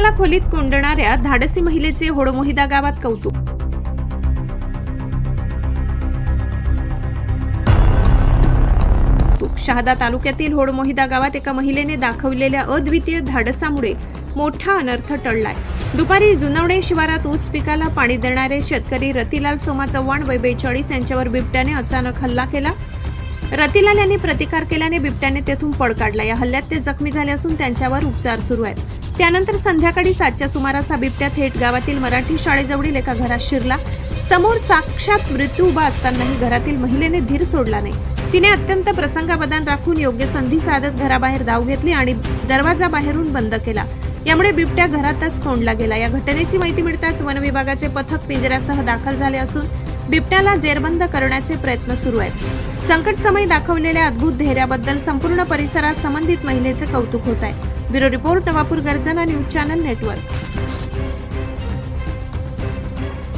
बिबट्याला खोलीत कोंडणाऱ्या धाडसी महिलेचे होडमोहिदा गावात कौतुक। शहादा तालुक्यातील होडमोहिदा गावात एका महिलेने दाखवलेल्या अद्वितीय धाडसामुळे मोठा अनर्थ टळलाय। दुपारी जुनवणे शिवारात ऊस पिकाला पाणी देणारे शेतकरी रतिलाल सोमा चव्हाण वय 42 यांच्यावर बिबट्याने अचानक हल्ला केला। रतिलाल यांनी प्रतिकार केल्याने बिबट्याने तेथून पळ काढला। या हल्ल्यात ते जखमी झाले असून त्यांच्यावर उपचार सुरू आहेत। त्यानंतर संध्याकाळी 7च्या सुमारास हा बिबट्या थेट गावातील मराठी शाळेजवळील एका घरात शिरला। समोर साक्षात मृत्यू उभा असतानाही घरातील महिलेने धीर सोडला नाही। तिने अत्यंत प्रसंगावधान राखून योग्य संधी साधत घराबाहेर धाव घेतली आणि दरवाजा बाहेरून बंद केला। यामुळे बिबट्या घरातच कोंडला गेला। या घटनेची माहिती मिळताच वन विभागाचे पथक पिंजऱ्यासह दाखल झाले असून बिबट्याला जेरबंद करण्याचे प्रयत्न सुरू आहेत। संकट समय दाखवलेल्या अद्भुत धैर्याबद्दल संपूर्ण परिसरात संबंधित महिलेचे कौतुक होत आहे। ब्युरो रिपोर्ट नवापूर गर्जना न्यूज चॅनल नेटवर्क।